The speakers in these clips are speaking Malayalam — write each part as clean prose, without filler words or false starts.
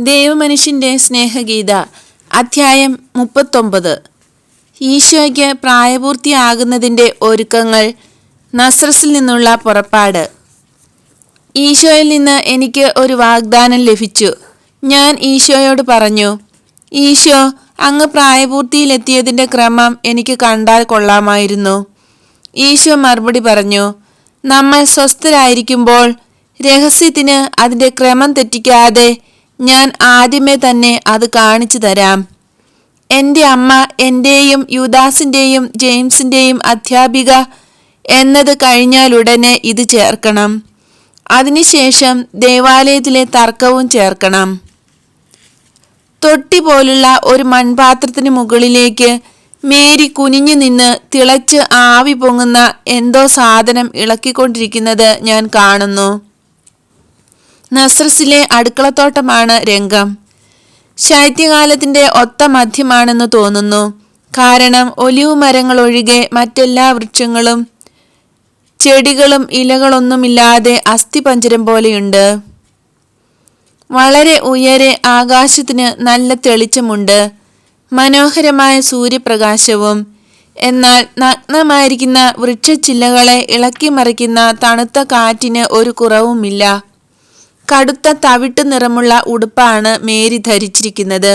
ദൈവമനുഷ്യൻ്റെ സ്നേഹഗീത അധ്യായം 39. ഈശോയ്ക്ക് പ്രായപൂർത്തിയാകുന്നതിൻ്റെ ഒരുക്കങ്ങൾ. നസ്രസിൽ നിന്നുള്ള പുറപ്പാട്. ഈശോയിൽ നിന്ന് എനിക്ക് ഒരു വാഗ്ദാനം ലഭിച്ചു. ഞാൻ ഈശോയോട് പറഞ്ഞു, ഈശോ, അങ്ങ് പ്രായപൂർത്തിയിലെത്തിയതിൻ്റെ ക്രമം എനിക്ക് കണ്ടാൽ കൊള്ളാമായിരുന്നു. ഈശോ മറുപടി പറഞ്ഞു, നമ്മൾ സ്വസ്ഥരായിരിക്കുമ്പോൾ രഹസ്യത്തിന് അതിൻ്റെ ക്രമം തെറ്റിക്കാതെ ഞാൻ ആദ്യമേ തന്നെ അത് കാണിച്ചു തരാം. എൻ്റെ അമ്മ എൻ്റെയും യൂദാസിൻ്റെയും ജെയിംസിൻ്റെയും അധ്യാപിക എന്നത് കഴിഞ്ഞാലുടനെ ഇത് ചേർക്കണം. അതിനുശേഷം ദേവാലയത്തിലെ തർക്കവും ചേർക്കണം. തൊട്ടി പോലുള്ള ഒരു മൺപാത്രത്തിന് മുകളിലേക്ക് മേരി കുനിഞ്ഞു നിന്ന് തിളച്ച് ആവി പൊങ്ങുന്ന എന്തോ സാധനം ഇളക്കിക്കൊണ്ടിരിക്കുന്നത് ഞാൻ കാണുന്നു. നസ്രസിലെ അടുക്കളത്തോട്ടമാണ് രംഗം. ശൈത്യകാലത്തിൻ്റെ ഒത്ത മധ്യമാണെന്ന് തോന്നുന്നു. കാരണം ഒലിവ് മരങ്ങൾ ഒഴികെ മറ്റെല്ലാ വൃക്ഷങ്ങളും ചെടികളും ഇലകളൊന്നുമില്ലാതെ അസ്ഥിപഞ്ജരം പോലെയുണ്ട്. വളരെ ഉയരെ ആകാശത്തിന് നല്ല തെളിച്ചമുണ്ട്, മനോഹരമായ സൂര്യപ്രകാശവും. എന്നാൽ നഗ്നമായിരിക്കുന്ന വൃക്ഷച്ചില്ലകളെ ഇളക്കി മറിക്കുന്ന തണുത്ത കാറ്റിന് ഒരു കുറവുമില്ല. കടുത്ത തവിട്ട് നിറമുള്ള ഉടുപ്പാണ് മേരി ധരിച്ചിരിക്കുന്നത്.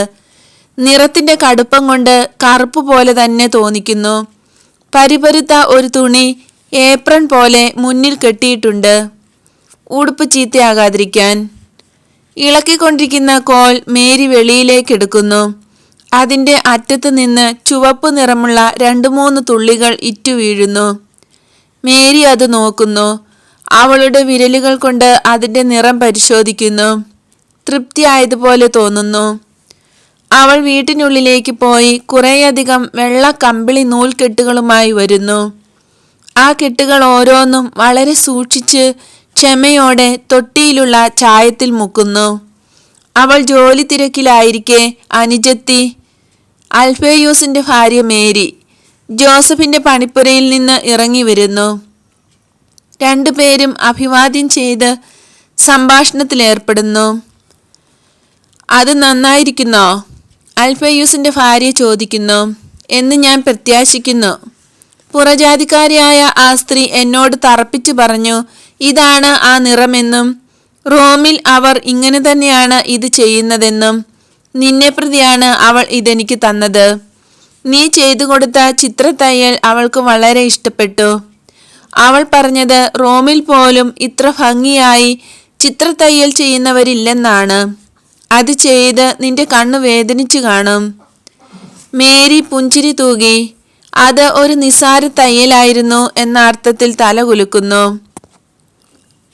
നിറത്തിൻ്റെ കടുപ്പം കൊണ്ട് കറുപ്പ് പോലെ തന്നെ തോന്നിക്കുന്നു. പരിപരുത്ത ഒരു തുണി ഏപ്രൺ പോലെ മുന്നിൽ കെട്ടിയിട്ടുണ്ട്, ഉടുപ്പ് ചീത്തയാകാതിരിക്കാൻ. ഇളക്കിക്കൊണ്ടിരിക്കുന്ന കോൽ മേരി വെളിയിലേക്ക് എടുക്കുന്നു. അതിൻ്റെ അറ്റത്ത് നിന്ന് ചുവപ്പ് നിറമുള്ള 2-3 തുള്ളികൾ ഇറ്റു വീഴുന്നു. മേരി അത് നോക്കുന്നു. അവളുടെ വിരലുകൾ കൊണ്ട് അതിൻ്റെ നിറം പരിശോധിക്കുന്നു. തൃപ്തിയായതുപോലെ തോന്നുന്നു. അവൾ വീട്ടിനുള്ളിലേക്ക് പോയി കുറേയധികം വെള്ള കമ്പിളി നൂൽക്കെട്ടുകളുമായി വരുന്നു. ആ കെട്ടുകൾ ഓരോന്നും വളരെ സൂക്ഷിച്ച് ക്ഷമയോടെ തൊട്ടിയിലുള്ള ചായത്തിൽ മുക്കുന്നു. അവൾ ജോലി തിരക്കിലായിരിക്കെ അനുജത്തി അൽഫേയൂസിൻ്റെ ഭാര്യ മേരി ജോസഫിൻ്റെ പണിപ്പുരയിൽ നിന്ന് ഇറങ്ങി വരുന്നു. രണ്ടുപേരും അഭിവാദ്യം ചെയ്ത് സംഭാഷണത്തിലേർപ്പെടുന്നു. അത് നന്നായിരിക്കുന്നോ? അൽഫേയൂസിൻ്റെ ഭാര്യ ചോദിക്കുന്നു. എന്ന് ഞാൻ പ്രത്യാശിക്കുന്നു. പുറജാതിക്കാരിയായ ആ സ്ത്രീ എന്നോട് തറപ്പിച്ചു പറഞ്ഞു, ഇതാണ് ആ നിറമെന്നും റോമിൽ അവർ ഇങ്ങനെ തന്നെയാണ് ഇത് ചെയ്യുന്നതെന്നും. നിന്നെ പ്രതിയാണ് അവൾ ഇതെനിക്ക് തന്നത്. നീ ചെയ്തു കൊടുത്ത ചിത്രത്തയ്യൽ അവൾക്ക് വളരെ ഇഷ്ടപ്പെട്ടു. അവൾ പറഞ്ഞത് റോമിൽ പോലും ഇത്ര ഭംഗിയായി ചിത്രത്തയ്യൽ ചെയ്യുന്നവരില്ലെന്നാണ്. അത് ചെയ്ത് നിന്റെ കണ്ണു വേദനിച്ചു കാണും. മേരി പുഞ്ചിരി തൂകി. അത് ഒരു നിസ്സാര തയ്യലായിരുന്നു എന്ന അർത്ഥത്തിൽ തല കുലുക്കുന്നു.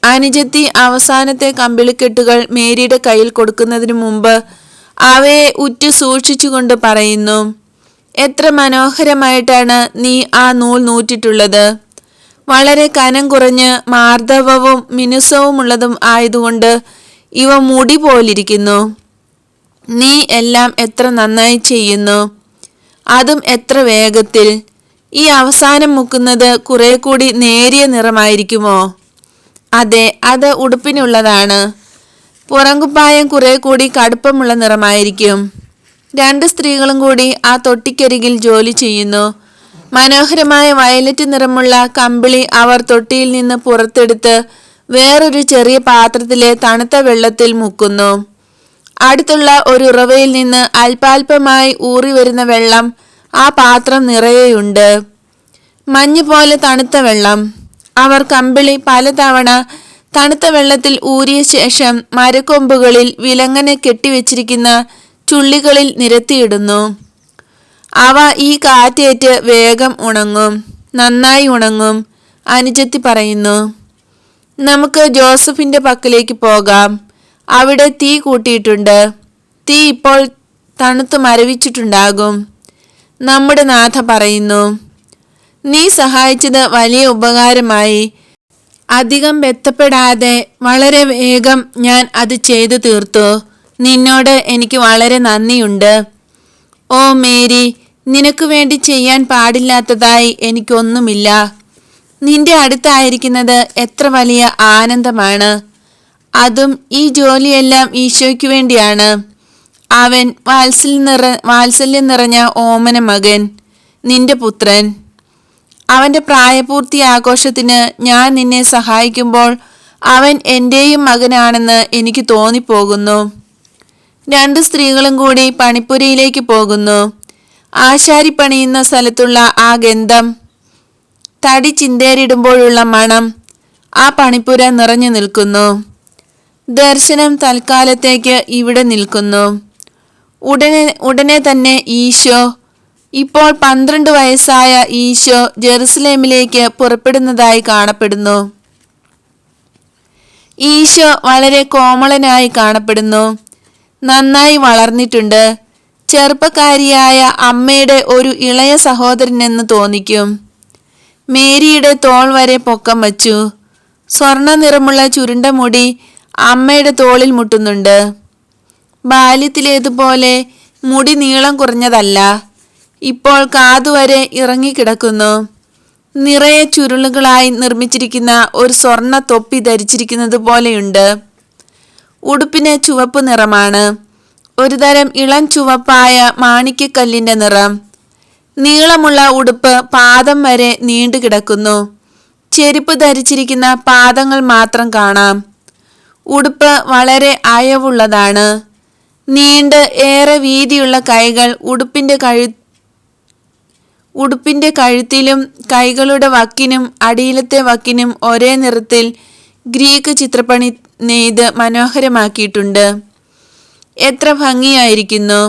അനുജത്തി അവസാനത്തെ കമ്പിളിക്കെട്ടുകൾ മേരിയുടെ കയ്യിൽ കൊടുക്കുന്നതിന് മുമ്പ് അവയെ ഉറ്റു സൂക്ഷിച്ചുകൊണ്ട് പറയുന്നു, എത്ര മനോഹരമായിട്ടാണ് നീ ആ നൂൽ നൂറ്റിട്ടുള്ളത്. വളരെ കനം കുറഞ്ഞ് മാർദ്ദവവും മിനുസവുമുള്ളതും ആയതുകൊണ്ട് ഇവ മുടി പോലിരിക്കുന്നു. നീ എല്ലാം എത്ര നന്നായി ചെയ്യുന്നു, അതും എത്ര വേഗത്തിൽ. ഈ അവസാനം മുക്കുന്നത് കുറെ കൂടി നേരിയ നിറമായിരിക്കുമോ? അതെ, അത് ഉടുപ്പിനുള്ളതാണ്. പുറംകുപ്പായം കുറെ കൂടി കടുപ്പമുള്ള നിറമായിരിക്കും. 2 സ്ത്രീകളും കൂടി ആ തൊട്ടിക്കരികിൽ ജോലി ചെയ്യുന്നു. മനോഹരമായ വയലറ്റ് നിറമുള്ള കമ്പിളി അവർ തൊട്ടിയിൽ നിന്ന് പുറത്തെടുത്ത് വേറൊരു ചെറിയ പാത്രത്തിലെ തണുത്ത വെള്ളത്തിൽ മുക്കുന്നു. അടുത്തുള്ള ഒരു ഉറവയിൽ നിന്ന് അല്പാൽപമായി ഊറി വരുന്ന വെള്ളം ആ പാത്രം നിറയെയുണ്ട്. മഞ്ഞ് പോലെ തണുത്ത വെള്ളം. അവർ കമ്പിളി പലതവണ തണുത്ത വെള്ളത്തിൽ ഊരിയ ശേഷം മരക്കൊമ്പുകളിൽ വിലങ്ങനെ കെട്ടിവെച്ചിരിക്കുന്ന ചുള്ളികളിൽ നിരത്തിയിടുന്നു. അവ ഈ കാറ്റേറ്റ് വേഗം ഉണങ്ങും, നന്നായി ഉണങ്ങും. അനുജത്തി പറയുന്നു, നമുക്ക് ജോസഫിൻ്റെ പക്കലേക്ക് പോകാം. അവിടെ തീ കൂട്ടിയിട്ടുണ്ട്. തീ ഇപ്പോൾ തണുത്ത് മരവിച്ചിട്ടുണ്ടാകും. നമ്മുടെ നാഥ പറയുന്നു, നീ സഹായിച്ചത് വലിയ ഉപകാരമായി. അധികം ബന്ധപ്പെടാതെ വളരെ വേഗം ഞാൻ അത് ചെയ്തു തീർത്തു. നിന്നോട് എനിക്ക് വളരെ നന്ദിയുണ്ട്. ഓ മേരി, നിനക്ക് വേണ്ടി ചെയ്യാൻ പാടില്ലാത്തതായി എനിക്കൊന്നുമില്ല. നിന്റെ അടുത്തായിരിക്കുന്നത് എത്ര വലിയ ആനന്ദമാണ്. അതും ഈ ജോലിയെല്ലാം ഈശോയ്ക്ക് വേണ്ടിയാണ്. അവൻ വാത്സല്യം നിറഞ്ഞ ഓമന മകൻ, നിന്റെ പുത്രൻ. അവൻ്റെ പ്രായപൂർത്തി ആഘോഷത്തിന് ഞാൻ നിന്നെ സഹായിക്കുമ്പോൾ അവൻ എൻ്റെയും മകനാണെന്ന് എനിക്ക് തോന്നിപ്പോകുന്നു. 2 സ്ത്രീകളും കൂടി പണിപ്പുരയിലേക്ക് പോകുന്നു. ആശാരി പണിയുന്ന സ്ഥലത്തുള്ള ആ ഗന്ധം, തടി ചിന്തേറിടുമ്പോഴുള്ള മണം ആ പണിപ്പുര നിറഞ്ഞു നിൽക്കുന്നു. ദർശനം തൽക്കാലത്തേക്ക് ഇവിടെ നിൽക്കുന്നു. ഉടനെ തന്നെ ഈശോ, ഇപ്പോൾ 12 വയസ്സായ ഈശോ ജെറുസലേമിലേക്ക് പുറപ്പെടുന്നതായി കാണപ്പെടുന്നു. ഈശോ വളരെ കോമളനായി കാണപ്പെടുന്നു. നന്നായി വളർന്നിട്ടുണ്ട്. ചെറുപ്പക്കാരിയായ അമ്മയുടെ ഒരു ഇളയ സഹോദരനെന്ന് തോന്നിക്കും. മേരിയുടെ തോൾ വരെ പൊക്കം വച്ചു. സ്വർണ്ണ നിറമുള്ള ചുരുണ്ട മുടി അമ്മയുടെ തോളിൽ മുട്ടുന്നുണ്ട്. ബാല്യത്തിലേതുപോലെ മുടി നീളം കുറഞ്ഞതല്ല. ഇപ്പോൾ കാതുവരെ ഇറങ്ങിക്കിടക്കുന്നു. നിറയെ ചുരുളുകളായി നിർമ്മിച്ചിരിക്കുന്ന ഒരു സ്വർണ്ണ തൊപ്പി ധരിച്ചിരിക്കുന്നത് പോലെയുണ്ട്. ഉടുപ്പിന് ചുവപ്പ് നിറമാണ്. ഒരുതരം ഇളം ചുവപ്പായ മാണിക്യക്കല്ലിൻ്റെ നിറം. നീളമുള്ള ഉടുപ്പ് പാദം വരെ നീണ്ടു കിടക്കുന്നു. ചെരുപ്പ് ധരിച്ചിരിക്കുന്ന പാദങ്ങൾ മാത്രം കാണാം. ഉടുപ്പ് വളരെ അയവുള്ളതാണ്. നീണ്ട് ഏറെ വീതിയുള്ള കൈകൾ ഉടുപ്പിൻ്റെ കഴുത്തിലും കൈകളുടെ വക്കിനും അടിയിലത്തെ വക്കിനും ഒരേ നിറത്തിൽ ഗ്രീക്ക് ചിത്രപ്പണി നെയ്ത് മനോഹരമാക്കിയിട്ടുണ്ട്. എത്ര ഭംഗിയായിരിക്കുന്നു!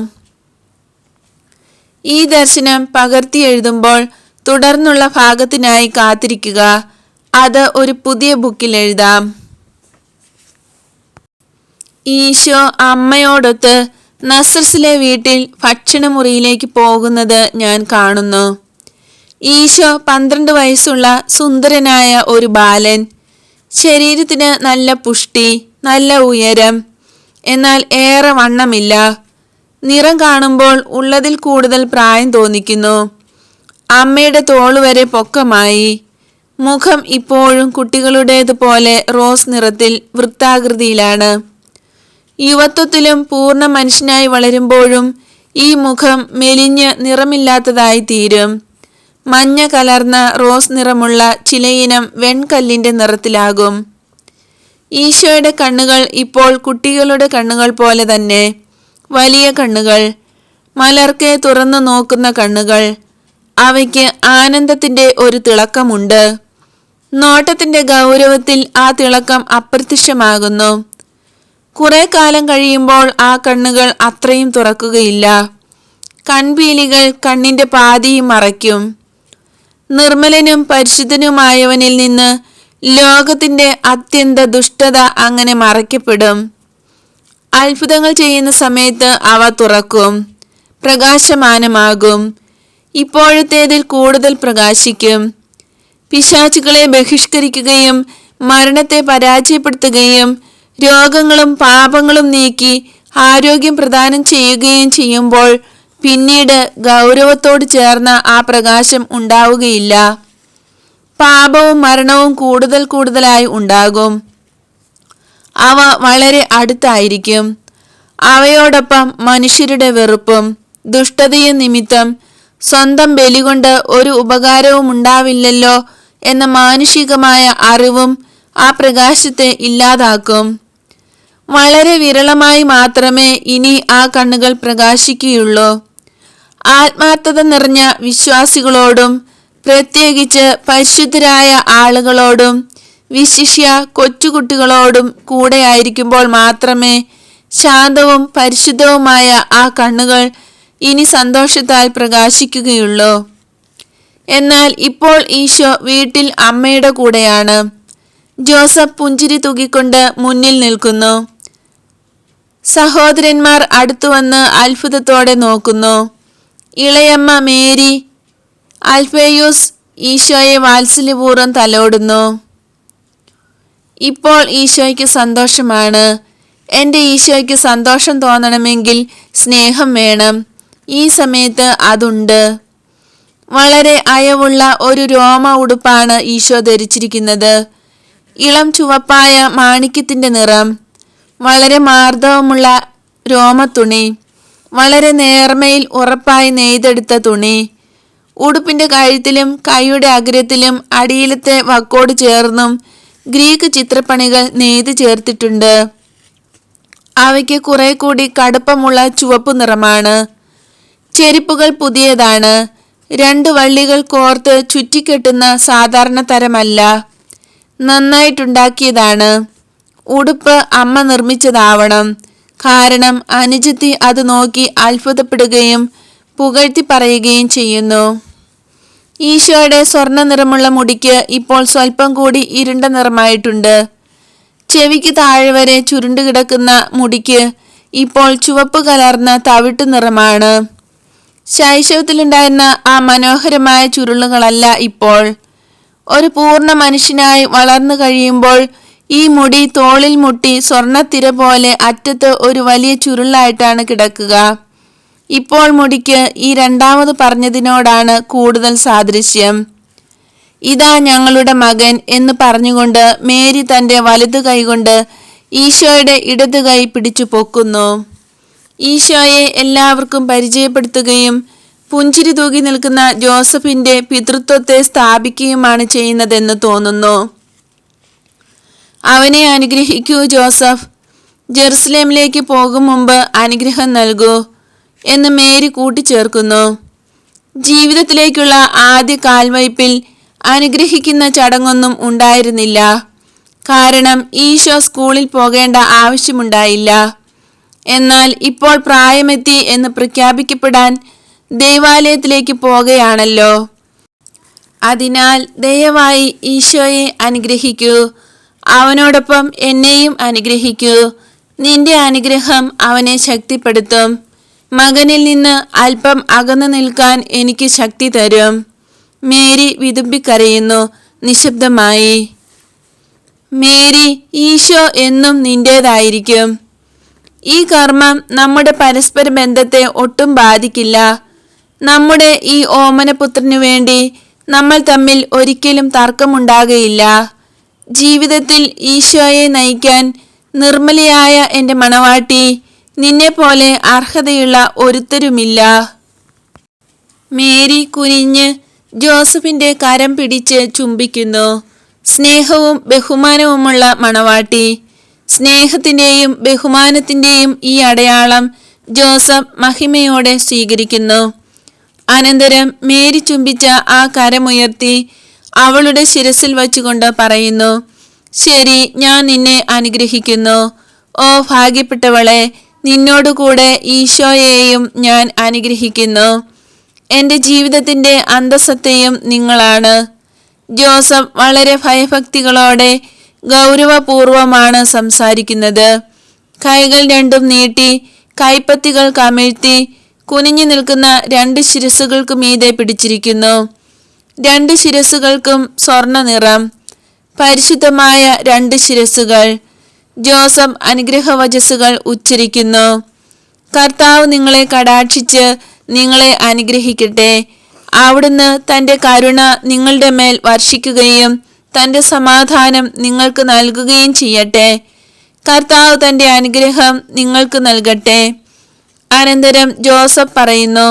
ഈ ദർശനം പകർത്തി എഴുതുമ്പോൾ തുടർന്നുള്ള ഭാഗത്തിനായി കാത്തിരിക്കുക. അത് ഒരു പുതിയ ബുക്കിൽ എഴുതാം. ഈശോ അമ്മയോടൊത്ത് നസ്രസിലെ വീട്ടിൽ ഭക്ഷണമുറിയിലേക്ക് പോകുന്നത് ഞാൻ കാണുന്നു. ഈശോ 12 വയസ്സുള്ള സുന്ദരനായ ഒരു ബാലൻ. ശരീരത്തിന് നല്ല പുഷ്ടി, നല്ല ഉയരം, എന്നാൽ ഏറെ വണ്ണമില്ല. നിറം കാണുമ്പോൾ ഉള്ളതിൽ കൂടുതൽ പ്രായം തോന്നിക്കുന്നു. അമ്മയുടെ തോളുവരെ പൊക്കമായി. മുഖം ഇപ്പോഴും കുട്ടികളുടേതുപോലെ റോസ് നിറത്തിൽ വൃത്താകൃതിയിലാണ്. യുവത്വത്തിലും പൂർണ്ണ മനുഷ്യനായി വളരുമ്പോഴും ഈ മുഖം മെലിഞ്ഞ് നിറമില്ലാത്തതായി തീരും. മഞ്ഞ കലർന്ന റോസ് നിറമുള്ള ചിലയിനം വെൺകല്ലിൻ്റെ നിറത്തിലാകും. ഈശോയുടെ കണ്ണുകൾ ഇപ്പോൾ കുട്ടികളുടെ കണ്ണുകൾ പോലെ തന്നെ. വലിയ കണ്ണുകൾ, മലർക്കെ തുറന്നു നോക്കുന്ന കണ്ണുകൾ. അവയ്ക്ക് ആനന്ദത്തിൻ്റെ ഒരു തിളക്കമുണ്ട്. നോട്ടത്തിൻ്റെ ഗൗരവത്തിൽ ആ തിളക്കം അപ്രത്യക്ഷമാകുന്നു. കുറെ കാലം കഴിയുമ്പോൾ ആ കണ്ണുകൾ അത്രയും തുറക്കുകയില്ല. കൺപീലികൾ കണ്ണിൻ്റെ പാതിയും മറയ്ക്കും. നിർമ്മലനും പരിശുദ്ധനുമായവനിൽ നിന്ന് ലോകത്തിൻ്റെ അത്യന്ത ദുഷ്ടത അങ്ങനെ മറയ്ക്കപ്പെടും. അത്ഭുതങ്ങൾ ചെയ്യുന്ന സമയത്ത് അവ തുറക്കും, പ്രകാശമാനമാകും. ഇപ്പോഴത്തേതിൽ കൂടുതൽ പ്രകാശിക്കും. പിശാചുകളെ ബഹിഷ്കരിക്കുകയും മരണത്തെ പരാജയപ്പെടുത്തുകയും രോഗങ്ങളും പാപങ്ങളും നീക്കി ആരോഗ്യം പ്രദാനം ചെയ്യുകയും ചെയ്യുമ്പോൾ പിന്നീട് ഗൗരവത്തോട് ചേർന്ന ആ പ്രകാശം ഉണ്ടാവുകയില്ല. പാപവും മരണവും കൂടുതലായി ഉണ്ടാകും. അവ വളരെ അടുത്തായിരിക്കും. അവയോടൊപ്പം മനുഷ്യരുടെ വെറുപ്പും ദുഷ്ടതയും നിമിത്തം സ്വന്തം ബലികൊണ്ട് ഒരു ഉപകാരവും ഉണ്ടാവില്ലല്ലോ എന്ന മാനുഷികമായ അറിവും ആ പ്രകാശത്തെ ഇല്ലാതാക്കും. വളരെ വിരളമായി മാത്രമേ ഇനി ആ കണ്ണുകൾ പ്രകാശിക്കുകയുള്ളൂ. ആത്മാർത്ഥത നിറഞ്ഞ വിശ്വാസികളോടും പ്രത്യേകിച്ച് പരിശുദ്ധരായ ആളുകളോടും വിശിഷ്യ കൊച്ചുകുട്ടികളോടും കൂടെയായിരിക്കുമ്പോൾ മാത്രമേ ശാന്തവും പരിശുദ്ധവുമായ ആ കണ്ണുകൾ ഇനി സന്തോഷത്താൽ പ്രകാശിക്കുകയുള്ളൂ. എന്നാൽ ഇപ്പോൾ ഈശോ വീട്ടിൽ അമ്മയുടെ കൂടെയാണ്. ജോസഫ് പുഞ്ചിരി തൂകിക്കൊണ്ട് മുന്നിൽ നിൽക്കുന്നു. സഹോദരന്മാർ അടുത്തുവന്ന് അത്ഭുതത്തോടെ നോക്കുന്നു. ഇളയമ്മ മേരി അൽഫേയൂസ് ഈശോയെ വാത്സല്യപൂർവ്വം തലോടുന്നു. ഇപ്പോൾ ഈശോയ്ക്ക് സന്തോഷമാണ്. എൻ്റെ ഈശോയ്ക്ക് സന്തോഷം തോന്നണമെങ്കിൽ സ്നേഹം വേണം. ഈ സമയത്ത് അതുണ്ട്. വളരെ അയവുള്ള ഒരു രോമ ഉടുപ്പാണ് ഈശോ ധരിച്ചിരിക്കുന്നത്. ഇളം ചുവപ്പായ മാണിക്യത്തിന്റെ നിറം, വളരെ മാർദ്ദവമുള്ള രോമത്തുണി, വളരെ നേർമയിൽ ഉറപ്പായി നെയ്തെടുത്ത തുണി. ഉടുപ്പിന്റെ കഴുത്തിലും കൈയുടെ അഗ്രത്തിലും അടിയിലത്തെ വക്കോട് ചേർന്നും ഗ്രീക്ക് ചിത്രപ്പണികൾ നെയ്ത് ചേർത്തിട്ടുണ്ട്. അവയ്ക്ക് കുറെ കൂടി കടുപ്പമുള്ള ചുവപ്പ് നിറമാണ്. ചെരിപ്പുകൾ പുതിയതാണ്. 2 വള്ളികൾ കോർത്ത് ചുറ്റിക്കെട്ടുന്ന സാധാരണ തരമല്ല, നന്നായിട്ടുണ്ടാക്കിയതാണ്. ഉടുപ്പ് അമ്മ നിർമ്മിച്ചതാവണം. കാരണം അനുജത്തി അത് നോക്കി അത്ഭുതപ്പെടുകയും പുകഴ്ത്തി പറയുകയും ചെയ്യുന്നു. ഈശോയുടെ സ്വർണ്ണ നിറമുള്ള മുടിക്ക് ഇപ്പോൾ സ്വല്പം കൂടി ഇരുണ്ട നിറമായിട്ടുണ്ട്. ചെവിക്ക് താഴെ വരെ ചുരുണ്ടുകിടക്കുന്ന മുടിക്ക് ഇപ്പോൾ ചുവപ്പ് കലർന്ന തവിട്ടു നിറമാണ്. ശൈശവത്തിലുണ്ടായിരുന്ന ആ മനോഹരമായ ചുരുളുകളല്ല ഇപ്പോൾ. ഒരു പൂർണ്ണ മനുഷ്യനായി വളർന്നു കഴിയുമ്പോൾ ഈ മുടി തോളിൽ മുട്ടി സ്വർണ്ണത്തിര പോലെ അറ്റത്ത് ഒരു വലിയ ചുരുളായിട്ടാണ് കിടക്കുക. ഇപ്പോൾ മുടിക്ക് ഈ രണ്ടാമത് പറഞ്ഞതിനോടാണ് കൂടുതൽ സാദൃശ്യം. ഇതാ ഞങ്ങളുടെ മകൻ എന്ന് പറഞ്ഞുകൊണ്ട് മേരി തൻ്റെ വലതു കൈകൊണ്ട് ഈശോയുടെ ഇടതു കൈ പിടിച്ചു പൊക്കുന്നു. ഈശോയെ എല്ലാവർക്കും പരിചയപ്പെടുത്തുകയും പുഞ്ചിരി തൂകി നിൽക്കുന്ന ജോസഫിന്റെ പിതൃത്വത്തെ സ്ഥാപിക്കുകയുമാണ് ചെയ്യുന്നതെന്ന് തോന്നുന്നു. അവനെ അനുഗ്രഹിക്കൂ ജോസഫ്. ജെറുസലേമിലേക്ക് പോകും മുമ്പ് അനുഗ്രഹം നൽകൂ എന്ന് മേരി കൂട്ടിച്ചേർക്കുന്നു. ജീവിതത്തിലേക്കുള്ള ആദ്യ കാൽവയ്പിൽ അനുഗ്രഹിക്കുന്ന ചടങ്ങൊന്നും ഉണ്ടായിരുന്നില്ല. കാരണം ഈശോ സ്കൂളിൽ പോകേണ്ട ആവശ്യമുണ്ടായില്ല. എന്നാൽ ഇപ്പോൾ പ്രായമെത്തി എന്ന് പ്രഖ്യാപിക്കപ്പെടാൻ ദേവാലയത്തിലേക്ക് പോകുകയാണല്ലോ. അതിനാൽ ദയവായി ഈശോയെ അനുഗ്രഹിക്കൂ. അവനോടൊപ്പം എന്നെയും അനുഗ്രഹിക്കൂ. നിന്റെ അനുഗ്രഹം അവനെ ശക്തിപ്പെടുത്തും. മകനിൽ നിന്ന് അല്പം അകന്നു നിൽക്കാൻ എനിക്ക് ശക്തി തരും. മേരി വിതുമ്പിക്കരയുന്നു നിശബ്ദമായി. മേരി, ഈശോ എന്നും നിന്റേതായിരിക്കും. ഈ കർമ്മം നമ്മുടെ പരസ്പര ബന്ധത്തെ ഒട്ടും ബാധിക്കില്ല. നമ്മുടെ ഈ ഓമനപുത്രനു വേണ്ടി നമ്മൾ തമ്മിൽ ഒരിക്കലും തർക്കമുണ്ടാകുകയില്ല. ജീവിതത്തിൽ ഈശോയെ നയിക്കാൻ നിർമ്മലയായ എൻ്റെ മണവാട്ടി, നിന്നെപ്പോലെ അർഹതയുള്ള ഒരുത്തരുമില്ല. മേരി കുനിഞ്ഞ് ജോസഫിന്റെ കരം പിടിച്ച് ചുംബിക്കുന്നു. സ്നേഹവും ബഹുമാനവുമുള്ള മണവാട്ടി. സ്നേഹത്തിന്റെയും ബഹുമാനത്തിന്റെയും ഈ അടയാളം ജോസഫ് മഹിമയോടെ സ്വീകരിക്കുന്നു. അനന്തരം മേരി ചുംബിച്ച ആ കരമുയർത്തി അവളുടെ ശിരസിൽ വച്ചുകൊണ്ട് പറയുന്നു, ശരി, ഞാൻ നിന്നെ അനുഗ്രഹിക്കുന്നു. ഓ ഭാഗ്യപ്പെട്ടവളെ, നിന്നോടുകൂടെ ഈശോയെയും ഞാൻ അനുഗ്രഹിക്കുന്നു. എൻ്റെ ജീവിതത്തിൻ്റെ അന്തസ്സത്തെയും നിങ്ങളാണ്. ജോസഫ് വളരെ ഭയഭക്തികളോടെ ഗൗരവപൂർവമാണ് സംസാരിക്കുന്നത്. കൈകൾ രണ്ടും നീട്ടി കൈപ്പത്തികൾ കമിഴ്ത്തി കുനിഞ്ഞു നിൽക്കുന്ന 2 ശിരസുകൾക്ക് മീതെ പിടിച്ചിരിക്കുന്നു. 2 ശിരസുകൾക്കും സ്വർണ്ണ നിറം. പരിശുദ്ധമായ 2 ശിരസുകൾ. ജോസഫ് അനുഗ്രഹവചസ്സുകൾ ഉച്ചരിക്കുന്നു. കർത്താവ് നിങ്ങളെ കടാക്ഷിച്ച് നിങ്ങളെ അനുഗ്രഹിക്കട്ടെ. അവിടുന്ന് തൻ്റെ കരുണ നിങ്ങളുടെ മേൽ വർഷിക്കുകയും തൻ്റെ സമാധാനം നിങ്ങൾക്ക് നൽകുകയും ചെയ്യട്ടെ. കർത്താവ് തൻ്റെ അനുഗ്രഹം നിങ്ങൾക്ക് നൽകട്ടെ. അനന്തരം ജോസഫ് പറയുന്നു,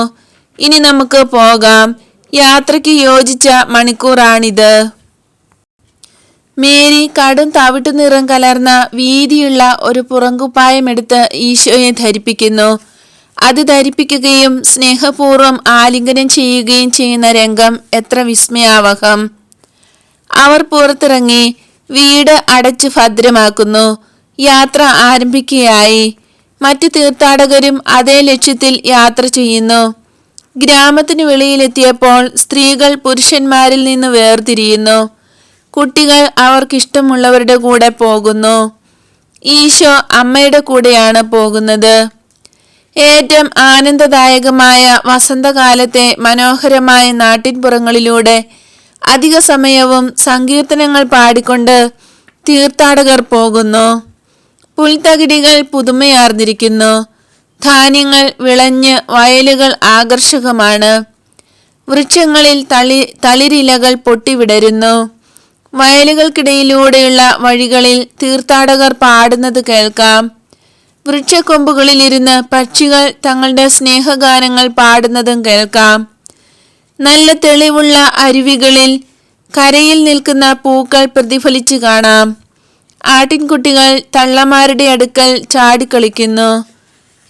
ഇനി നമുക്ക് പോകാം. യാത്രയ്ക്ക് യോജിച്ച മണിക്കൂറാണിത്. മേരി കടും തവിട്ടു നിറം കലർന്ന വീതിയുള്ള ഒരു പുറങ്കുപ്പായമെടുത്ത് ഈശോയെ ധരിപ്പിക്കുന്നു. അത് ധരിപ്പിക്കുകയും സ്നേഹപൂർവ്വം ആലിംഗനം ചെയ്യുകയും ചെയ്യുന്ന രംഗം എത്ര വിസ്മയാവഹം. അവർ പുറത്തിറങ്ങി വീട് അടച്ച് ഭദ്രമാക്കുന്നു. യാത്ര ആരംഭിക്കുകയായി. മറ്റു തീർത്ഥാടകരും അതേ ലക്ഷ്യത്തിൽ യാത്ര ചെയ്യുന്നു. ഗ്രാമത്തിനു വെളിയിലെത്തിയപ്പോൾ സ്ത്രീകൾ പുരുഷന്മാരിൽ നിന്ന് വേർതിരിയുന്നു. കുട്ടികൾ അവർക്കിഷ്ടമുള്ളവരുടെ കൂടെ പോകുന്നു. ഈശോ അമ്മയുടെ കൂടെയാണ് പോകുന്നത്. ഏറ്റവും ആനന്ദദായകമായ വസന്തകാലത്തെ മനോഹരമായ നാട്ടിൻപുറങ്ങളിലൂടെ അധിക സമയവും സങ്കീർത്തനങ്ങൾ പാടിക്കൊണ്ട് തീർത്ഥാടകർ പോകുന്നു. പുൽത്തകിടികൾ പുതുമയാർന്നിരിക്കുന്നു. ധാന്യങ്ങൾ വിളഞ്ഞ് വയലുകൾ ആകർഷകമാണ്. വൃക്ഷങ്ങളിൽ തളിരിലകൾ പൊട്ടിവിടരുന്നു. വയലുകൾക്കിടയിലൂടെയുള്ള വഴികളിൽ തീർത്ഥാടകർ പാടുന്നത് കേൾക്കാം. വൃക്ഷക്കൊമ്പുകളിലിരുന്ന് പക്ഷികൾ തങ്ങളുടെ സ്നേഹഗാനങ്ങൾ പാടുന്നതും കേൾക്കാം. നല്ല തെളിവുള്ള അരുവികളിൽ കരയിൽ നിൽക്കുന്ന പൂക്കൾ പ്രതിഫലിച്ചു കാണാം. ആട്ടിൻകുട്ടികൾ തള്ളമാരുടെ അടുക്കൽ ചാടിക്കളിക്കുന്നു.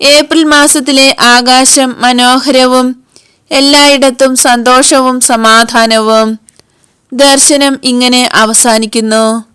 ഏപ്രിൽ മാസത്തിലെ ആകാശം മനോഹരവും എല്ലായിടത്തും സന്തോഷവും സമാധാനവും. ദർശനം ഇങ്ങനെ അവസാനിക്കുന്നു.